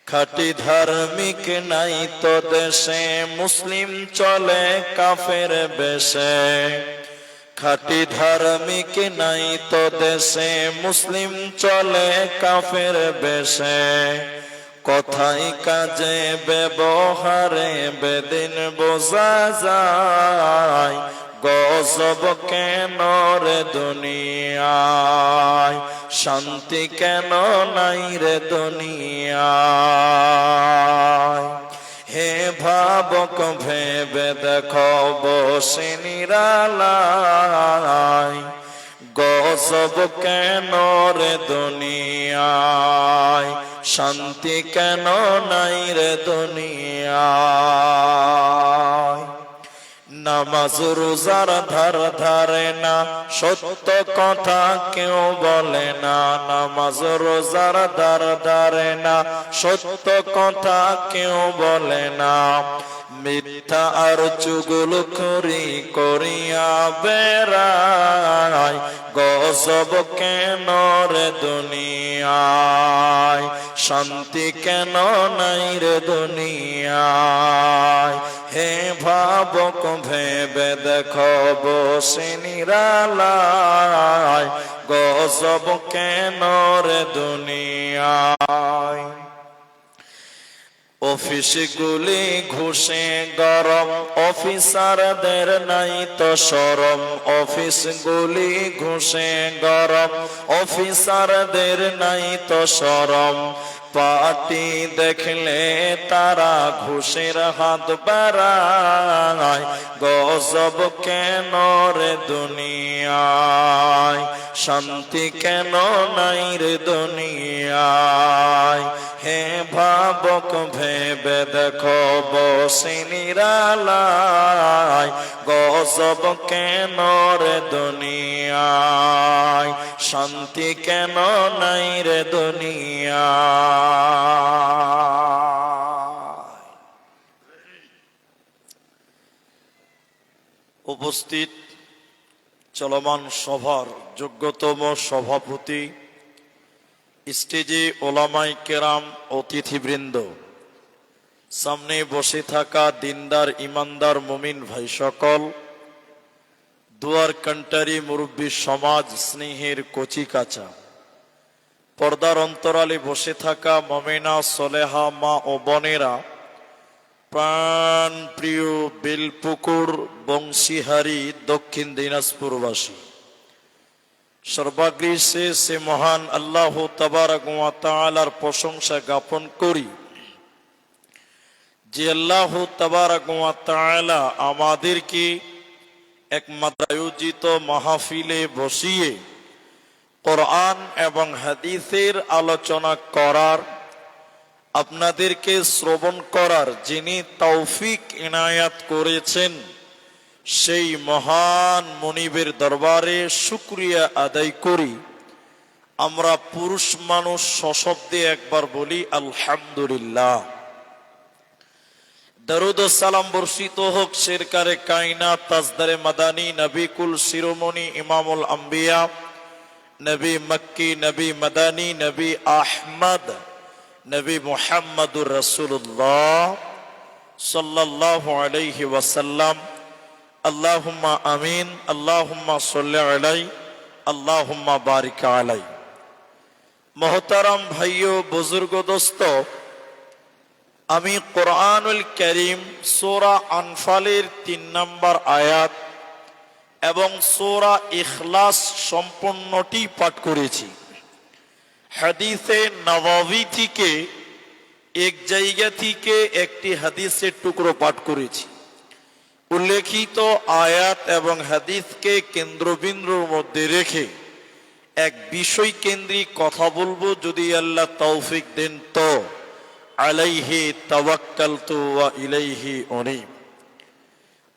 খাঁটি ধার্মিক নাই তো দেশে, মুসলিম চলে কাফের বেশে। খাঁটি ধার্মিক নাই তো দেশে, মুসলিম চলে কাফের বেশে। কথায় কাজে ব্যবহারে বেদিন বোঝা যায়, গজব কেন রে দুনিয়ায়, শান্তি কেন নাই রে দুনিয়ায়। হে ভাবক ভেবে দেখো বসে নিরালায়, গজব কেন রে দুনিয়ায়, শান্তি কেন নাই রে দুনিয়ায়। নামাজ রোজার ধার ধারে না, সত্য কথা কেউ বলে না। নামাজ রোজার ধার ধারে না, সত্য কথা কেউ বলে না। মিথ্যা আর চুগলখড়ি করিয়া বেড়ায়, গজব কেন রে দুনিয়ায়, শান্তি কেন নাই রে দুনিয়ায়। হে ভাবক ভেবে দেখো বসে নিরালায়, গজব কেন রে দুনিয়ায়। অফিসগুলি ঘুষে গরম, অফিসারদের নাই তো শরম। অফিসগুলি ঘুষে গরম, অফিসারদের নাই তো শরম। পার্টি দেখলে তারা ঘুষের হাত বাড়ায়, গজব কেন রে দুনিয়ায়, শান্তি কেন নাই রে দুনিয়ায়। হে ভাবক ভেবে দেখো বসে নিরালায়, গজব কেন রে দুনিয়ায়, শান্তি কেন নাই রে দুনিয়ায়। উপস্থিত চলমান সভার যোগ্যতম সভাপতি, স্টেজে ওলামায়ে কেরাম, অতিথিবৃন্দ, সামনে বসে থাকা দিনদার ইমানদার মুমিন ভাই সকল, দুয়ার কান্টারি মুরব্বী সমাজ, স্নেহের কচি কাঁচা, পর্দার অন্তরালে বসে থাকা মমিনা সলেহা মা ও বোনেরা, প্রাণ প্রিয় বেলপুকুর বংশীহারি দক্ষিণ দিনাজপুরবাসী, সর্বাগ্রে সে মহান আল্লাহ তাবারক ওয়া তাআলার প্রশংসা জ্ঞাপন করি যে আল্লাহ তাবারক ওয়া তাআলা আমাদেরকে এক আয়োজিত মাহফিলে বসিয়ে কোরআন এবং হাদিসের আলোচনা করার, আপনাদেরকে শ্রবণ করার যিনি তৌফিক ইনায়াত করেছেন, সেই মহান মনিবের দরবারে শুকরিয়া আদায় করি। আমরা পুরুষ মানুষ সশব্দে একবার বলি আলহামদুলিল্লাহ। দরুদ ও সালাম বর্ষিত হোক শেরকারে কায়নাত, তাজদারে মাদানী, নবী কুল শিরোমণি, ইমামুল আম্বিয়া, নবী মক্কি, নবী মাদানী, নবী আহমদ, নবী মুহাম্মদুর রাসূলুল্লাহ সাল্লাল্লাহু আলাইহি ওয়াসাল্লাম। আল্লাহুম্মা আমিন, আল্লাহুম্মা সাল্লি আলাইহি, আল্লাহুম্মা বারিক আলাইহি। মোহতারাম ভাইও, বুজুর্গ, দোস্ত, আমি কোরআনুল কারীম সূরা আনফালের ৩ নম্বর আয়াত এবং সূরা ইখলাস সম্পূর্ণটি পাঠ করেছি। হাদিসে নববী থেকে এক জায়গা থেকে একটি হাদিসের টুকরো পাঠ করেছি। উল্লেখিত আয়াত এবং হাদিসকে কেন্দ্রবিন্দুর মধ্যে রেখে এক বিষয় কেন্দ্রিক কথা বলবো, যদি আল্লাহ তৌফিক দেন তো। আলাইহি তাওয়াক্কালতু ওয়া ইলাইহি উনীব।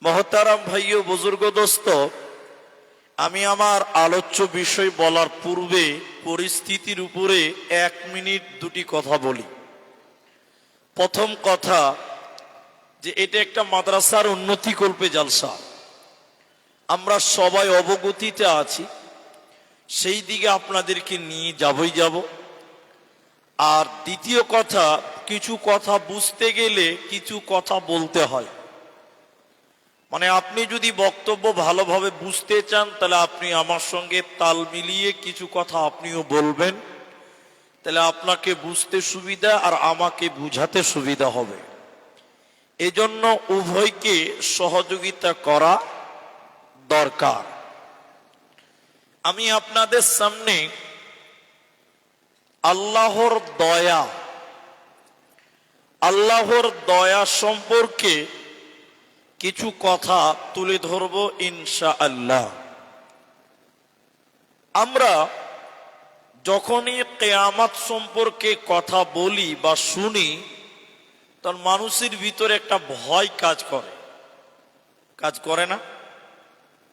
মুহতারাম ভাইও, বুজুর্গ, দোস্ত, আমি আমার আলোচ্য বিষয় বলার পূর্বে পরিস্থিতির উপরে 1 মিনিট দুটি কথা বলি। প্রথম কথা, যে এটা একটা মাদ্রাসার উন্নতিকল্পে জালসা। আমরা সবাই অবগতিতে আছি, সেই দিকে আপনাদেরকে নিয়ে যাব। আর দ্বিতীয় কথা, কিছু কথা বুঝতে গেলে কিছু কথা বলতে হয়। মানে আপনি যদি বক্তব্য ভালোভাবে বুঝতে চান তাহলে আপনি আমার সঙ্গে তাল মিলিয়ে কিছু কথা আপনিও বলবেন, তাহলে আপনাকে বুঝতে সুবিধা আর আমাকে বুঝাতে সুবিধা হবে। এজন্য উভয়কে সহযোগিতা করা দরকার। আমি আপনাদের সামনে আল্লাহর দয়া সম্পর্কে কিছু কথা তুলে ধরব ইনশাআল্লাহ। আমরা যখনই কিয়ামত সম্পর্কে কথা বলি বা শুনি, তখন মানুষের ভিতরে একটা ভয় কাজ করে না?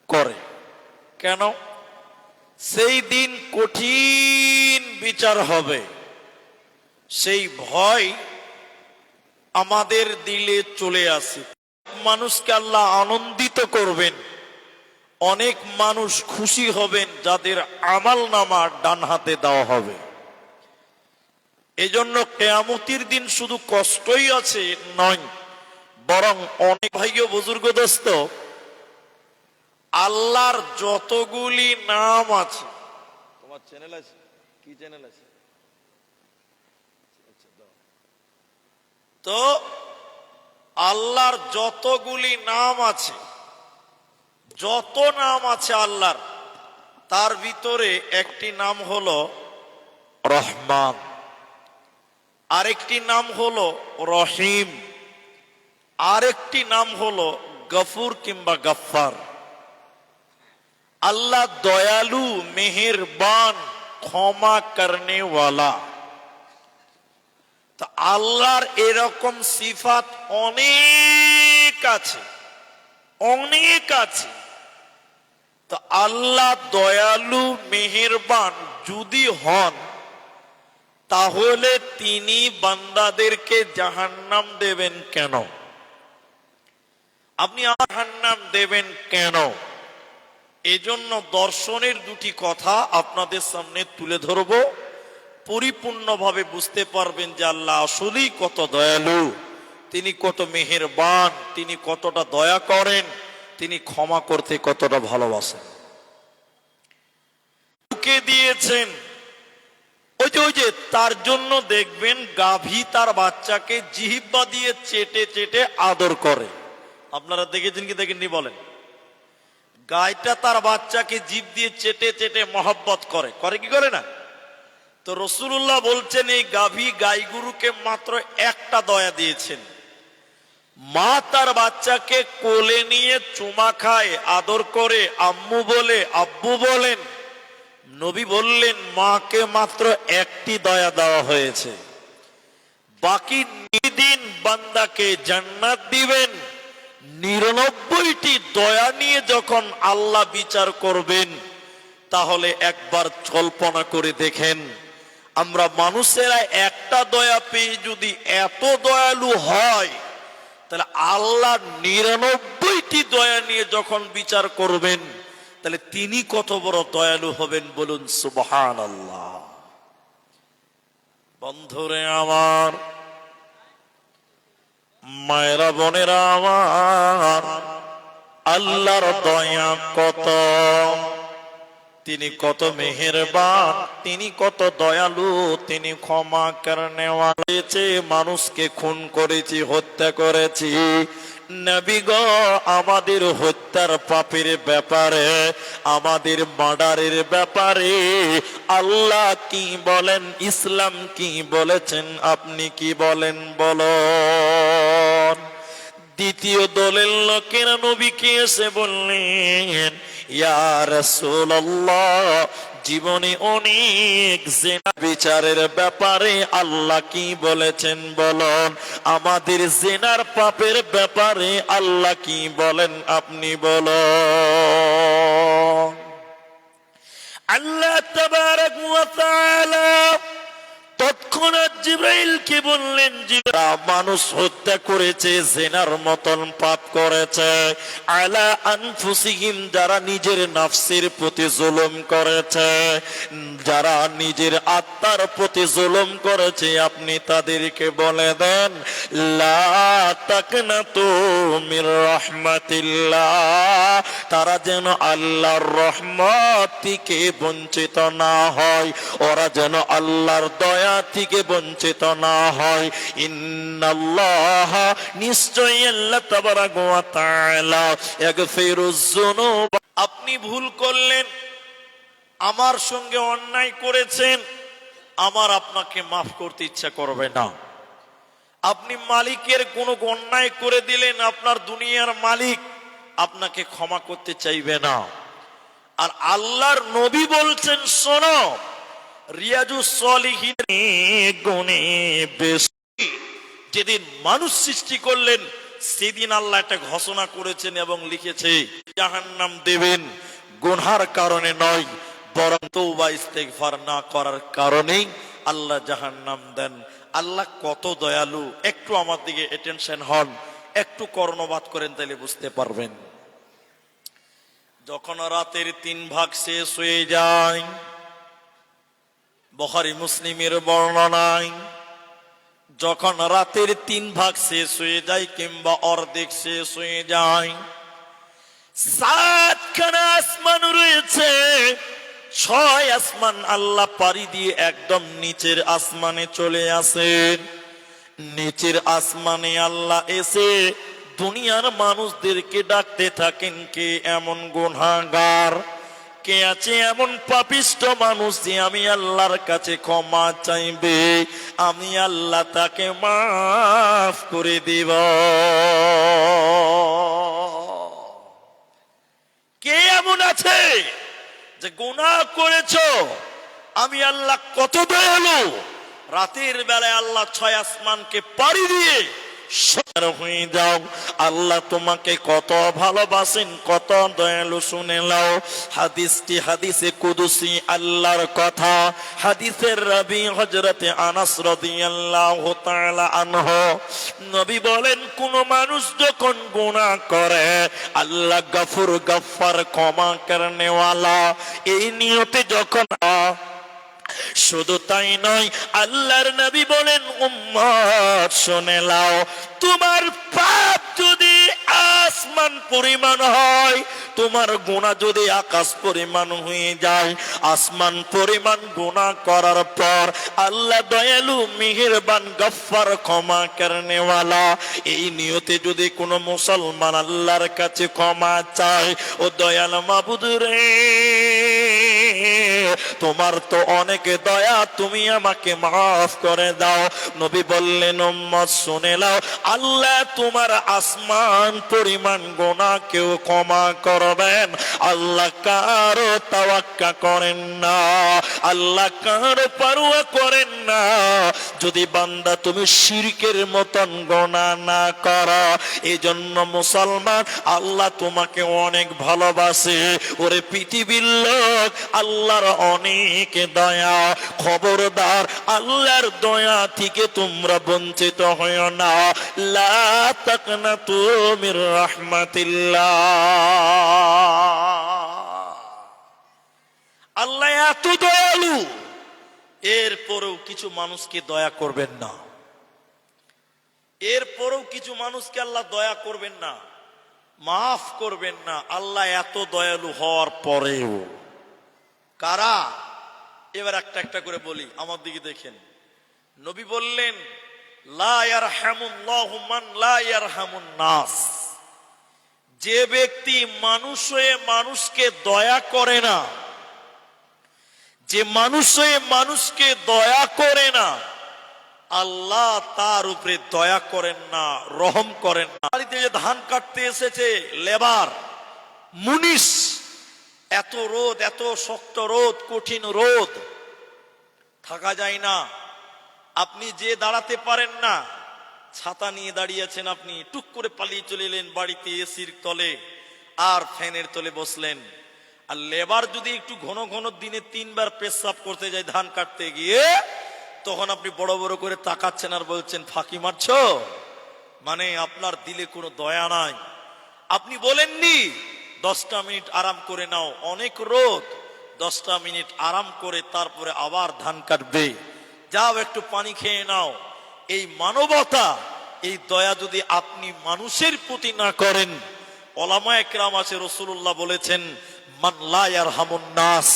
করে। কেন? সেই দিন কঠিন বিচার হবে, সেই ভয় আমাদের দিলে চলে আসে। মানুষকে আল্লাহ আনন্দিত করবেন, অনেক মানুষ খুশি হবেন যাদের আমাল নামা ডান হাতে দেওয়া হবে। এজন্য কিয়ামতের দিন শুধু কষ্টই আছে নয়, বরং অনেক ভাইও বুজুর্গ দোস্ত, আল্লাহর যতগুলি নাম আছে, তোমার চ্যানেল আছে, কি চ্যানেল আছে? তো আল্লাহর যতগুলি নাম আছে, যত নাম আছে আল্লাহর, তার ভিতরে একটি নাম হলো রহমান, আরেকটি নাম হলো রহিম, আরেকটি নাম হলো গফুর কিংবা গফফার। আল্লাহ দয়ালু, মেহেরবান, ক্ষমা করনে ওয়ালা। তো আল্লাহর এরকম সিফাত অনেক আছে, অনেক আছে। তো আল্লাহ দয়ালু, মেহেরবান যদি হন, তাহলে তিনি বান্দাদেরকে জাহান্নাম দেবেন কেন? আপনি জাহান্নাম দেবেন কেন? এজন্য দর্শনের দুটি কথা আপনাদের সামনে তুলে ধরব, পরিপূর্ণভাবে বুঝতে পারবেন যে আল্লাহ আসলেই কত দয়ালু, তিনি কত মেহেরবান, তিনি কতটা দয়া করেন, তিনি ক্ষমা করতে কতটা ভালোবাসেন। কে দিয়েছেন? ওই যে তার জন্য দেখবেন গাভী তার বাচ্চাকে জিহ্বা দিয়ে চেটে চেটে আদর করে। আপনারা দেখেছেন কি দেখেননি বলেন? গাইটা তার বাচ্চাকে জিভ দিয়ে চেটে চেটে মহব্বত করে কি করে না? তো রাসূলুল্লাহ বলছেন, এই গাভী গাইগুরুকে মাত্র একটা দয়া দিয়েছেন, মা তার বাচ্চাকে কোলে নিয়ে চুমা খায়, আদর করে, আম্মু বলে, আব্বু বলেন। নবী বললেন মাকে মাত্র একটি দয়া দেওয়া হয়েছে, বাকি নিদিন বান্দাকে জান্নাত দিবেন। 99টি দয়া নিয়ে যখন আল্লাহ বিচার করবেন, তাহলে একবার কল্পনা করে দেখেন, আমরা মানুষেরা একটা দয়া পেয়ে যদি এত দয়ালু হয়, তাহলে আল্লাহ 99টি দয়া নিয়ে যখন বিচার করবেন, তাহলে তিনি কত বড় দয়ালু হবেন বলুন সুবহানাল্লাহ। বন্ধুরে আমার, মায়েরা বোনেরা আমার, আল্লাহর দয়া কত, তিনি কত মেহেরবান, তিনি কত দয়ালু, তিনি ক্ষমা করনে ওয়ালা। মানুষকে খুন করেছি, হত্যা করেছি, নবী গো আমাদের হত্যার পাপের ব্যাপারে, আমাদের মার্ডারের ব্যাপারে আল্লাহ কি বলেন, ইসলাম কি বলেছেন, আপনি কি বলেন বলুন? দ্বিতীয় দলের লোকেরা নবীকে এসে বললেন, ইয়া রাসূলুল্লাহ, জীবনে অনেক জিনা বিচারের ব্যাপারে আল্লাহ কি বলেছেন বলুন, আমাদের জিনার পাপের ব্যাপারে আল্লাহ কি বলেন, আপনি বলুন। আল্লাহ তাবারক ওয়া তাআলা তৎক্ষণাৎ জিবরাইলকে বললেন, মানুষ হত্যা করেছে, জেনার মতন পাপ করেছে, আলা আনফুসিহিম, যারা নিজের নাফসের প্রতি জুলুম করেছে, যারা নিজের আত্মার প্রতি জুলুম করেছে, আপনি তাদেরকে বলে দেন, লা তাকনাতু মির রাহমাতিল্লাহ, তারা যেন আল্লাহর রহমত থেকে বঞ্চিত না হয়, ওরা যেন আল্লাহর দয়া থেকে বঞ্চিত না হয়। ইন্নাল্লাহ, নিশ্চয়ই আল্লাহ তাবারাক ওয়া তাআলা ইয়াগফিরুজ যুনুব। আপনি ভুল করলেন, আমার সঙ্গে অন্যায় করেছেন, আমার আপনাকে মাফ করতে ইচ্ছা করবে না। আপনি মালিকের কোনো অন্যায় করে দিলেন, আপনার দুনিয়ার মালিক আপনাকে ক্ষমা করতে চাইবে না। আর আল্লাহর নবী বলছেন, শোনো, রিয়াজুস সলিহিন গুণে বেশি। যেদিন মানুষ সৃষ্টি করলেন সেদিন আল্লাহ একটা ঘোষণা করেছেন এবং লিখেছে, জাহান্নাম দেবেন গুনহার কারণে নয়, বরং তওবা ইস্তেগফার না করার কারণেই আল্লাহ জাহান্নাম দেন। আল্লাহ কত দয়ালু, একটু আমার দিকে অ্যাটেনশন হন, একটু কর্ণপাত করেন, তাহলে বুঝতে পারবেন। যখন রাতের 3 ভাগ শেষ হয়ে যায়, বুখারী মুসলিমের বর্ণনায়, যখন রাতের 3 ভাগ শেষ হয়ে যায় কিংবা অর্ধেক শেষ হয়ে যায়, 7খানা আসমান রয়েছে, 6 আসমান আল্লাহ পাড়ি দিয়ে একদম নিচের আসমানে চলে আসেন। নিচের আসমানে আল্লাহ এসে দুনিয়ার মানুষদেরকে ডাকতে থাকেন, কে এমন গুনাহগার, কে আছে এমন পাপিষ্ট মানুষ যে আমি আল্লাহর কাছে ক্ষমা চাইবে, আমি আল্লাহ তাকে মাফ করে দিব। কে এমন আছে যে গুনাহ করেছো, আমি আল্লাহ কত দয়ালু, রাতের বেলায় আল্লাহ 6 আসমানকে পাড়ি দিয়ে হয়ে যাও, আল্লাহ তোমাকে কত ভালোবাসেন, কত দয়ালু। শুনে নাও, হাদিসটি হাদিসে কুদসি আল্লাহর কথা। হাদিসের রাবি হযরতে আনাস রাদিয়াল্লাহু তাআলা আনহু, নবী বলেন, কোন মানুষ যখন গুনাহ করে, আল্লাহ গফুর গফফার, ক্ষমা করনে ওয়ালা, এই নিয়তে যখন, শুধু তাই নয়, আল্লাহর নবী বলেন, উম্মত শুনে নাও, তোমার পাপ যদি আসমান পরিমাণ হয়, তোমার গুনাহ যদি আকাশ পরিমাণ হয়ে যায়, আসমান পরিমাণ গুনাহ করার পর আল্লাহ দয়ালু, মেহেরবান, গফফার, ক্ষমা করনে ওয়ালা, এই নিয়তে যদি কোনো মুসলমান আল্লাহর কাছে ক্ষমা চায়, ও দয়াল মাবুদ রে, তোমার তো অনেক দয়া, তুমি আমাকে মাফ করে দাও। নবী বললেন, উম্মত শুনে নাও, আল্লাহ তোমার আসমান পরিমাণ গুনাহ কেউ ক্ষমা করবেন। আল্লাহ কারো তাওয়াক্কা করেন না, আল্লাহ কারো পরোয়া করেন না। যদি বান্দা তুমি শিরকের মতন গুনাহ না করো, এজন্য মুসলমান, আল্লাহ তোমাকে অনেক ভালোবাসে। ওরে পৃথিবীর লোক, আল্লাহর অনেক দয়া, খবরদার আল্লাহর দয়া থেকে তোমরা বঞ্চিত হয়ো না। লা তাকনাতু মির রাহমাতিল্লাহ। আল্লাহ এত দয়ালু, এরপরেও কিছু মানুষকে দয়া করবেন না, এরপরেও কিছু মানুষকে আল্লাহ দয়া করবেন না, মাফ করবেন না। আল্লাহ এত দয়ালু হওয়ার পরেও কারা? এবার একটা একটা করে বলি, আমার দিকে দেখেন। নবী বললেন, লা ইয়ারহামুল্লাহু মান লা ইয়ারহামুন নাস, যে ব্যক্তি মানুষ হয়ে মানুষকে দয়া করে না, যে মানুষ হয়ে মানুষকে দয়া করে না, আল্লাহ তার উপরে দয়া করেন না, রহম করেন না। বাড়িতে যে ধান কাটতে এসেছে লেবার, মুনিশ, এত রোদ, এত শক্ত রোদ, কঠিন রোদ, থাকা যায় না। আপনি যে দাঁড়াতে পারেন না, ছাতা নিয়ে দাঁড়িয়েছেন, আপনি টুক করে পালিয়ে চলে এলেন বাড়িতে এসির তলে আর ফ্যানের তলে বসলেন। আর লেবার যদি একটু ঘন ঘন দিনে 3 বার পেশাব করতে যায় ধান কাটতে গিয়ে, তখন আপনি বড় বড় করে তাকাচ্ছেন আর বলছেন ফাঁকি মারছো, মানে আপনার দিলে কোনো দয়া নাই। আপনি বলেননি 10টা মিনিট আরাম করে নাও, অনেক রোদ, 10টা মিনিট আরাম করে তারপরে আবার ধান কাটবে, যাও একটু পানি খেয়ে নাও। এই মানবতা, এই দয়া যদি আপনি মানুষের প্রতি না করেন, ওলামায়ে কেরাম আছে, রাসূলুল্লাহ বলেছেন মান লা ইয়ারহামুন নাস,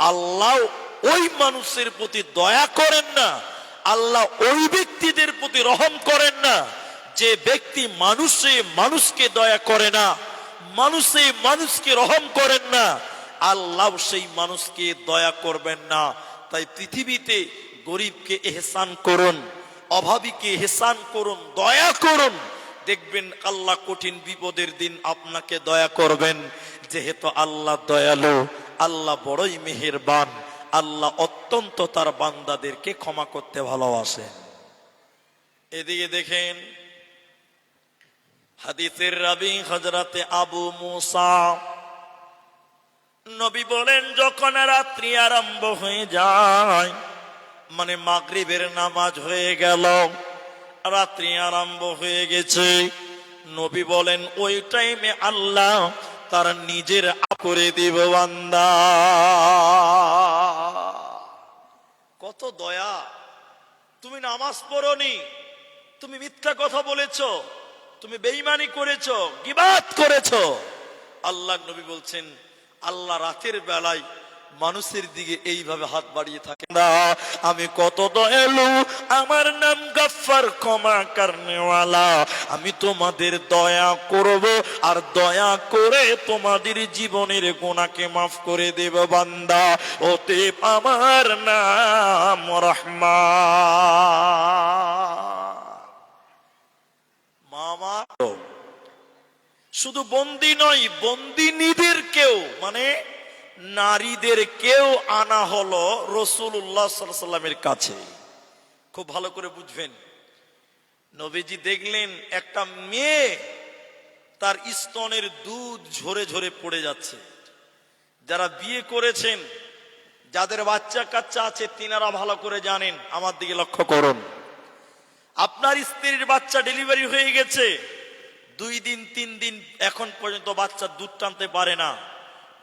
আল্লাহ ওই মানুষের প্রতি দয়া করেন না, আল্লাহ ওই ব্যক্তিদের প্রতি রহম করেন না যে ব্যক্তি মানুষকে দয়া করে না, মানুষকে রহম করেন না, আল্লাহ সেই মানুষকে দয়া করবেন না। তাই পৃথিবীতে গরিবকে ইহসান করুন, অভাবীকে ইহসান করুন, দয়া করুন, দেখবেন আল্লাহ কঠিন বিপদের দিন আপনাকে দয়া করবেন। যেহেতু আল্লাহ দয়ালু, আল্লাহ বড়ই মেহেরবান, আল্লাহ অত্যন্ত তার বান্দাদেরকে ক্ষমা করতে ভালোবাসেন। এদিকে দেখেন হাদিসের রাবী হযরতে আবু মুসা, নবী বলেন যখন রাত্রি আরম্ভ হয়ে যায়, মানে মাগরিবের নামাজ হয়ে গেল, রাত্রি আরম্ভ হয়ে গেছে, নবী বলেন ওই টাইমে আল্লাহ তার নিজের করে দিব বান্দা। কত দয়া! তুমি নামাজ পড়োনি, তুমি মিথ্যা কথা বলেছো, তুমি বেঈমানি করেছো, গীবাত করেছো, আল্লাহ নবী বলছেন আল্লাহ রাতের বেলায় মানুষের দিকে এইভাবে হাত বাড়িয়ে থাকে, আমি কত দয়ালু, আমার নাম গফফার, ক্ষমা করনেওয়ালা, আমি তোমাদের দয়া করব আর দয়া করে তোমাদের জীবনের গুনাহকে মাফ করে দেব বান্দা, অতএব আমার নাম রহমান। মামা শুধু বন্দী নয়, বন্দিনীদেরকেও, মানে নারীদেরকেও আনা হলো রাসূলুল্লাহ সাল্লাল্লাহু আলাইহি ওয়াসাল্লামের কাছে। খুব ভালো করে বুঝবেন, নবীজি দেখলেন একটা মেয়ে তার স্তনের দুধ ঝরে ঝরে পড়ে যাচ্ছে। যারা বিয়ে করেছেন, যাদের বাচ্চা কাচ্চা আছে, তিনারা ভালো করে জানেন, আমার দিকে লক্ষ্য করুন। আপনার স্ত্রীর বাচ্চা ডেলিভারি হয়ে গেছে, 2 দিন 3 দিন এখন পর্যন্ত বাচ্চা দুধ টানতে পারে না,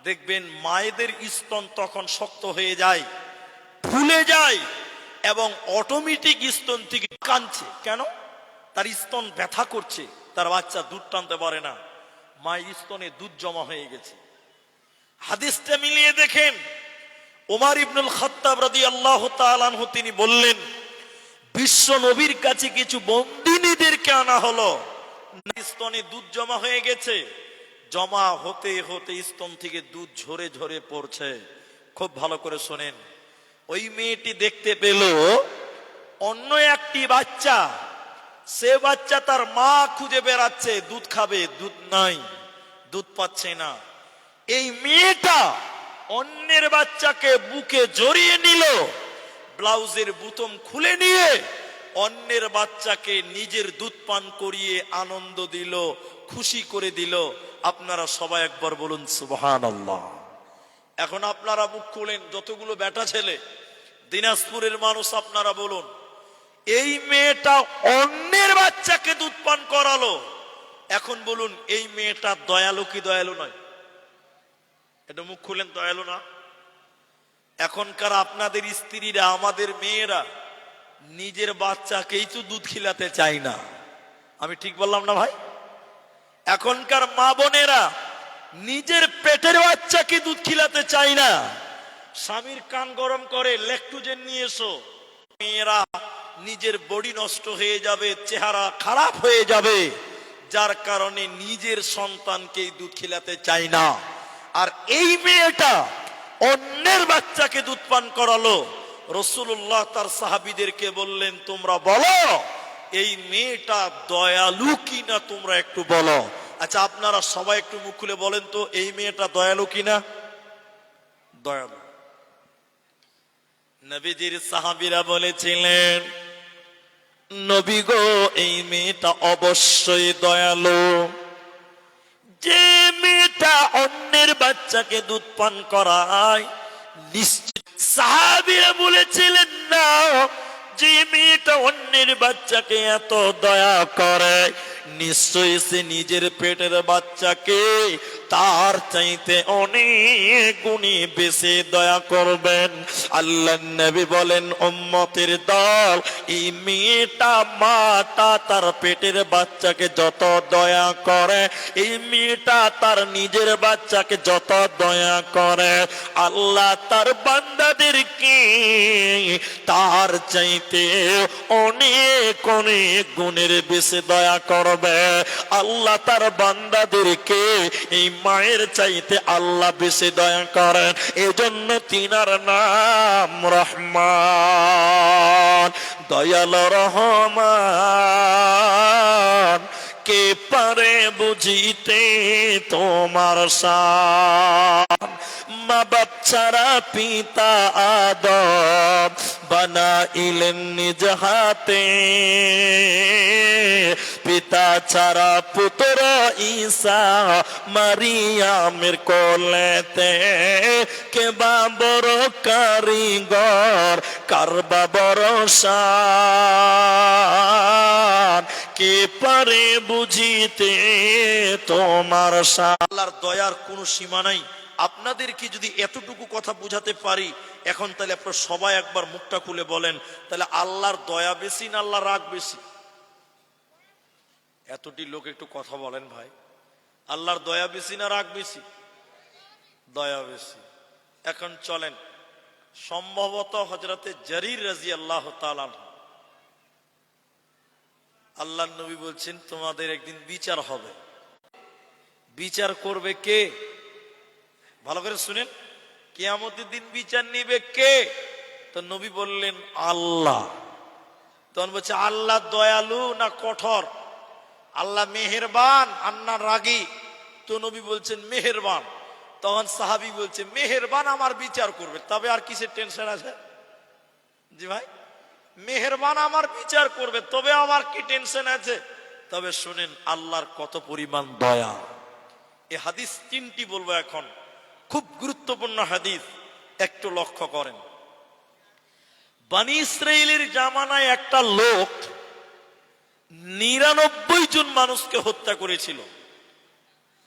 দেখবেন মায়েদের স্তন তখন শক্ত হয়ে যায়, ফুলে যায় এবং অটোমেটিক স্তন থেকে কাঁদছে। কেন? তার স্তন ব্যথা করছে, তার বাচ্চা দুধ টানতে পারে না, মায়ের স্তনে দুধ জমা হয়ে গেছে। হাদিসটা মিলিয়ে দেখেন, ওমর ইবনুল খাত্তাব রাদিয়াল্লাহু তাআলা আনহু তিনি বললেন বিশ্ব নবীর কাছে কিছু বন্দিনীদেরকে আনা হলো, স্তনে দুধ জমা হয়ে গেছে, জমা হতে হতে স্তন থেকে দুধ ঝরে ঝরে পড়ছে। খুব ভালো করে শোনেন, ওই মেয়েটি দেখতে পেল অন্য একটি বাচ্চা, সে বাচ্চা তার মা খুঁজে বেড়াচ্ছে, দুধ খাবে, দুধ নাই, দুধ পাচ্ছে না। এই মেয়েটা অন্যের বাচ্চাকে বুকে জড়িয়ে নিল, ব্লাউজের বুতাম খুলে নিয়ে অন্যের বাচ্চাকে নিজের দুধ পান করিয়ে আনন্দ দিল, খুশি করে দিল। আপনারা সবাই একবার বলুন সুবহানাল্লাহ। এখন আপনারা মুখ খুলেন, যতগুলো বেটা ছেলে দিনাজপুরের মানুষ, আপনারা বলুন, এই মেয়েটা অন্যের বাচ্চাকে দুধ পান করালো, এখন বলুন এই মেয়েটা দয়ালু কি দয়ালু নয়? এটা মুখ খুলেন, দয়ালু না? এখনকার আপনাদের স্ত্রীরা, আমাদের মেয়েরা নিজের বাচ্চাকেই তো দুধ খিলাতে চায় না। আমি ঠিক বললাম না ভাই? এখনকার মা বোনেরা নিজের পেটের বাচ্চাকে দুধ খিলাতে চায় না, স্বামীর কান গরম করে ল্যাকটোজেন নিয়ে এসো। মেয়েরা নিজের বডি নষ্ট হয়ে যাবে, চেহারা খারাপ হয়ে যাবে, যার কারণে নিজের সন্তানকেই দুধ খিলাতে চায় না। আর এই মেয়েটা অন্যের বাচ্চাকে দুধ পান করালো। রাসূলুল্লাহ তার সাহাবীদেরকে বললেন, তোমরা বলো এই মেয়েটা দয়ালু কিনা, তোমরা একটু বলো। আচ্ছা, আপনারা সবাই একটু মুখ খুলে বলেন তো, এই মেয়েটা দয়ালু কিনা? দয়ালু। নবীজির সাহাবীরা বলেছিলেন, নবী গো, এই মেয়েটা অবশ্যই দয়ালু। যে মেয়েটা অন্যের বাচ্চাকে দুধ পান করায় নিশ্চিত। সাহাবীরা বলেছিলেন, না, যে মেয়েটা অন্যের বাচ্চাকে এত দয়া করে, নিশ্চয়ই সে নিজের পেটের বাচ্চাকে তার চাইতে অনেক গুণে বেশি দয়া করবেন। আল্লাহর নবী বলেন, উম্মতের দল, এই মেয়েটা মাটা তার পেটের বাচ্চাকে যত দয়া করে, এই মেয়েটা তার নিজের বাচ্চাকে যত দয়া করে, আল্লাহ তার বান্দাদেরকে তার চাইতে অনেক অনেক গুণের বেশি দয়া করবে। আল্লাহ তার বান্দাদেরকে এই মায়ের চাইতে আল্লাহ বেশি দয়া করেন, এজন্য তিনার নাম রহমান, দয়াল রহমান। কে পারে বুঝিতে তোমার শান, মা বাপ ছাড়া পিতা আদম বানাইলেন নিজ হাতে, পিতা ছাড়া পুত্র ঈসা মারিয়ামের কোলেতে, কে বা বড় কারিগর কারবা বড় শান, কে পারে বুঝিতে তোমার শান। আল্লাহর দয়ার কোনো সীমা নাই। আপনাদেরকে যদি এতটুকু কথা বুঝাতে পারি এখন, তাহলে আপনারা সবাই একবার মুখটা খুলে বলেন, তাহলে আল্লাহর দয়া বেশি না আল্লাহর রাগ বেশি? এতটি লোক একটু কথা বলেন ভাই, আল্লাহর দয়া বেশি না রাগ বেশি? দয়া বেশি। এখন চলেন, সম্ভবত হযরতে জারীর রাদিয়াল্লাহু তাআলা আল্লাহর নবী বলছেন, তোমাদের একদিন বিচার হবে। বিচার করবে কে? ভালো করে শুনেন, কিয়ামতের দিন বিচার নিবে কে? তো নবী বললেন আল্লাহ। তখন বলছে, আল্লাহ দয়ালু না কঠোর? আল্লাহ মেহেরবান আর না রাগী? তো নবী বলছেন মেহেরবান। তখন সাহাবী বলছে, মেহেরবান আমার বিচার করবে, তবে আর কিসের টেনশন আছে? জি ভাই, মেহেরবান আমার বিচার করবে, তবে আমার কি টেনশন আছে? তবে শুনেন আল্লাহর কত পরিমাণ দয়া। এই হাদিস তিনটি বলবো এখন, খুব গুরুত্বপূর্ণ হাদিস, একটু লক্ষ্য করেন। বনী ইসরাইলের জামানায় একটা লোক 99 জন মানুষকে হত্যা করেছিল।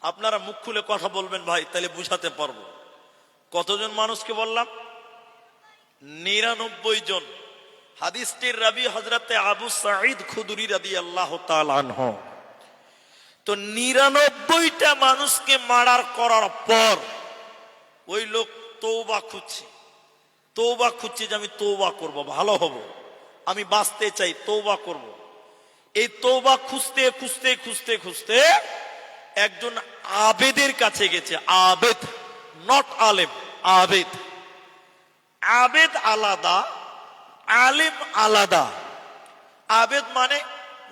আপনারা মুখ খুলে কথা বলবেন ভাই, তাহলে বুঝাতে পারবো। কতজন মানুষকে বললাম? 99 জন। হাদিসটির রাবী হযরতে আবু সাঈদ খুদরি রাদিয়াল্লাহু তাআলা আনহু। তো 99টা মানুষকে মার্ডার করার পর ওই লোক তওবা খুঁজছে, যে আমি তওবা করব, ভালো হব, আমি বাঁচতে চাই, তওবা করব। এই তওবা খুঁজতে খুঁজতে খুঁজতে খুঁজতে একজন আবেদের কাছে গেছে। আবেদ, নট আলেম, আবেদ। আবেদ আলাদা, আলেম আলাদা। আবেদ মানে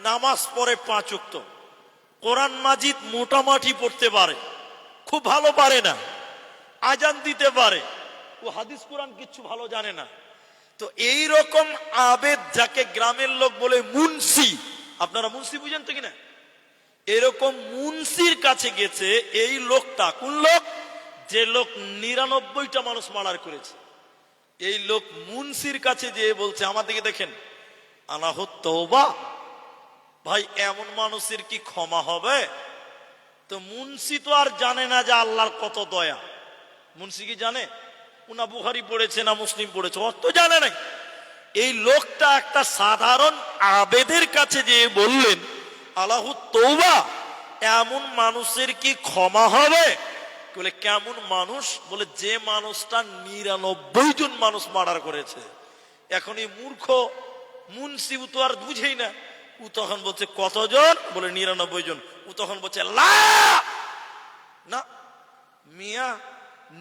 নামাজ পড়ে 5 ওয়াক্ত, কোরআন মাজিদ মোটামুটি পড়তে পারে, খুব ভালো পারে না, আজান দিতে পারে, ও হাদিস কোরআন কিচ্ছু ভালো জানে না। তো এই রকম আবেদ, যাকে গ্রামের লোক বলে মুন্সি, আপনারা মুন্সি বুঝেন তো কিনা? এরকম মুন্সির কাছে গেছে এই লোকটা। কোন লোক? যে লোক 99টা মানুষ মার্ডার করেছে। এই লোক মুন্সির কাছে যেয়ে বলছে, আমার দিকে দেখেন, আনাহুত তওবা। ভাই, এমন মানুষের কি ক্ষমা হবে? তো মুন্সি তো আর জানে না যে আল্লাহর কত দয়া। মুন্সি কি জানে? উনা বুখারী পড়েছে না মুসলিম পড়েছে, অত জানে নাই। এই লোকটা একটা সাধারণ আবেদের কাছে যেয়ে বললেন, আল্লাহুত তওবা, এমন মানুষের কি ক্ষমা হবে? বলে কেমন মানুষ? বলে যে মানুষটা 99 জন মানুষ মার্ডার করেছে। এখন এই মূর্খ মুন্সি তো আর বুঝেই না। ও তখন বলছে কতজন? বলে 99 জন। ও তখন বলছে না মিয়া,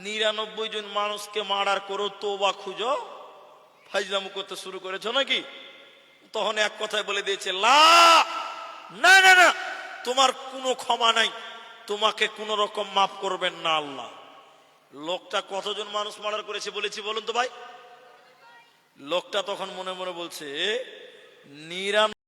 99 জন মানুষকে মার্ডার করো, তওবা খুঁজো, ফাজলামু করতে শুরু করেছো নাকি? তখন এক কথায় বলে দিয়েছে, না না না, তোমার কোনো ক্ষমা নাই, তোমাকে কোন রকম মাফ করবেন না আল্লাহ। লোকটা কতজন মানুষ মার্ডার করেছে বলেছি বলুন তো ভাই? লোকটা তখন মনে মনে বলছে,